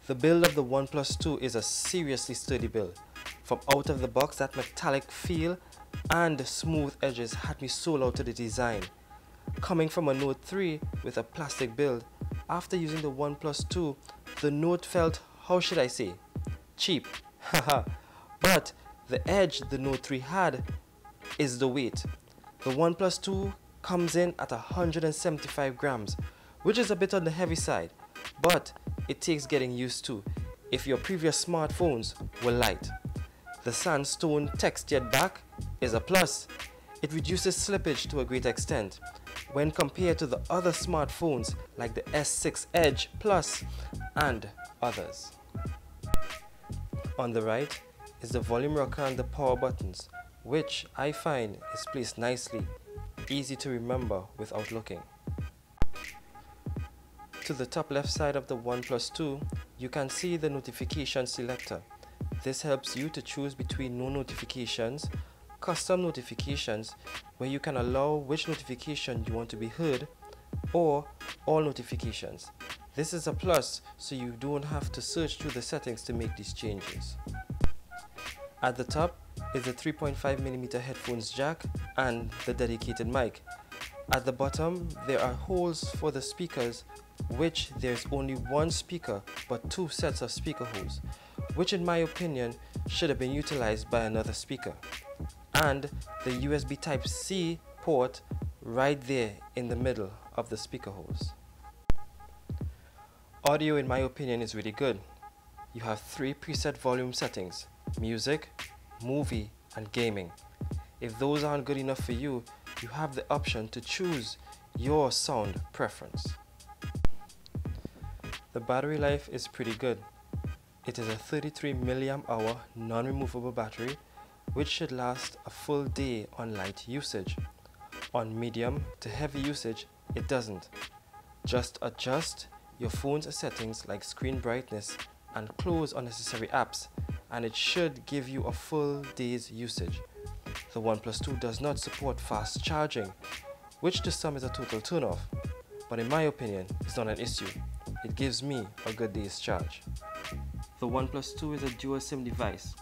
The build of the Oneplus 2 is a seriously sturdy build. From out of the box, that metallic feel and smooth edges had me sold out to the design. Coming from a Note 3 with a plastic build, after using the Oneplus 2, the Note felt, how should I say, cheap. Haha. But the edge the Note 3 had is the weight. The Oneplus 2 comes in at 175 grams, which is a bit on the heavy side, but it takes getting used to if your previous smartphones were light. The sandstone textured back is a plus. It reduces slippage to a great extent when compared to the other smartphones like the S6 Edge Plus and others. On the right is the volume rocker and the power buttons, which I find is placed nicely, easy to remember without looking. To the top left side of the Oneplus 2, you can see the notification selector. This helps you to choose between no notifications, custom notifications, where you can allow which notification you want to be heard, or all notifications. This is a plus, so you don't have to search through the settings to make these changes. At the top is the 3.5mm headphones jack and the dedicated mic. At the bottom there are holes for the speakers, which there's only one speaker but two sets of speaker holes, which in my opinion should have been utilized by another speaker. And the USB Type-C port right there in the middle of the speaker holes. Audio in my opinion is really good. You have 3 preset volume settings: music, movie and gaming. If those aren't good enough for you, you have the option to choose your sound preference. The battery life is pretty good. It is a 33 mAh non-removable battery, which should last a full day on light usage. On medium to heavy usage, it doesn't. Just adjust your phone's settings like screen brightness and close unnecessary apps, and it should give you a full day's usage. The Oneplus 2 does not support fast charging, which to some is a total turn-off, but in my opinion, it's not an issue. It gives me a good day's charge. The Oneplus 2 is a dual SIM device.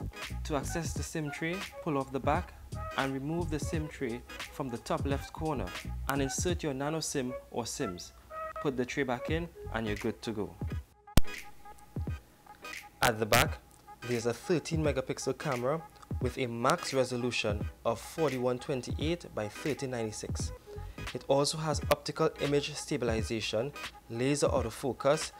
To access the SIM tray, pull off the back and remove the SIM tray from the top left corner and insert your nano SIM or SIMs. Put the tray back in and you're good to go. At the back, there's a 13 megapixel camera with a max resolution of 4128 by 3096. It also has optical image stabilization, laser autofocus,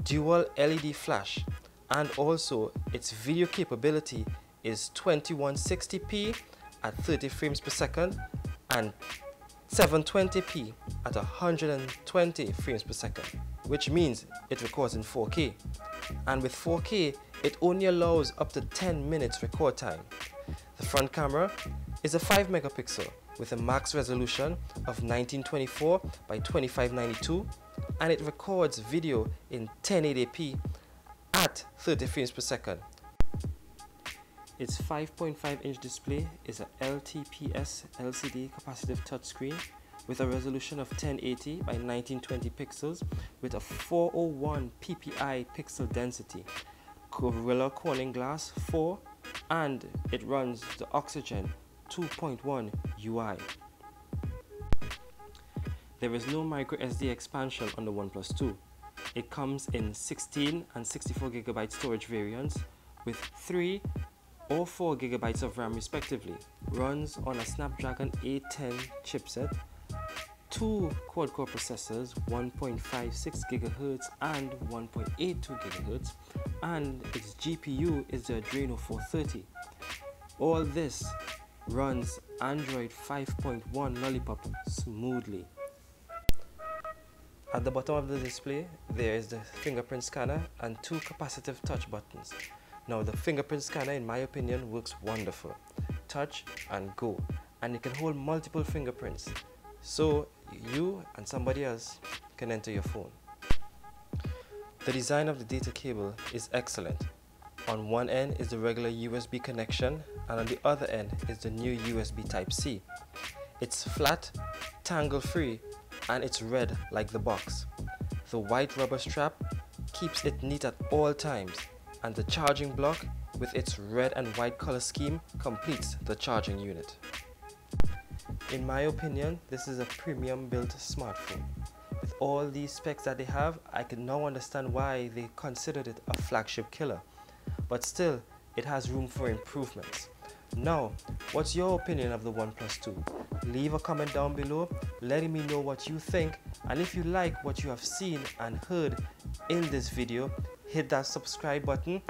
dual LED flash, and also its video capability is 2160p at 30 frames per second and 720p at 120 frames per second, which means it records in 4K. And with 4K, it only allows up to 10 minutes record time. The front camera is a 5 megapixel with a max resolution of 1924 by 2592, and it records video in 1080p at 30 frames per second. Its 5.5-inch display is a LTPS LCD capacitive touchscreen with a resolution of 1080 by 1920 pixels with a 401 ppi pixel density, Gorilla Corning Glass 4, and it runs the Oxygen 2.1 UI. There is no microSD expansion on the Oneplus 2. It comes in 16 and 64 GB storage variants with 3 or 4 GB of RAM respectively. Runs on a Snapdragon 810 chipset, 2 quad-core processors, 1.56 GHz and 1.82 GHz, and its GPU is the Adreno 430. All this runs Android 5.1 Lollipop smoothly. At the bottom of the display, there is the fingerprint scanner and 2 capacitive touch buttons. Now the fingerprint scanner in my opinion works wonderful. Touch and go, and it can hold multiple fingerprints, so you and somebody else can enter your phone. The design of the data cable is excellent. On one end is the regular USB connection, and on the other end is the new USB Type-C. It's flat, tangle-free, and it's red like the box. The white rubber strap keeps it neat at all times, and the charging block with its red and white color scheme completes the charging unit. In my opinion, this is a premium built smartphone. With all these specs that they have, I can now understand why they considered it a flagship killer. But still, it has room for improvements. Now, what's your opinion of the Oneplus 2? Leave a comment down below letting me know what you think, and if you like what you have seen and heard in this video, hit that subscribe button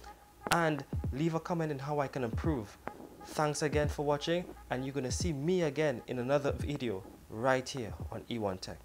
and leave a comment on how I can improve. Thanks again for watching, and you're going to see me again in another video right here on E1 Tech.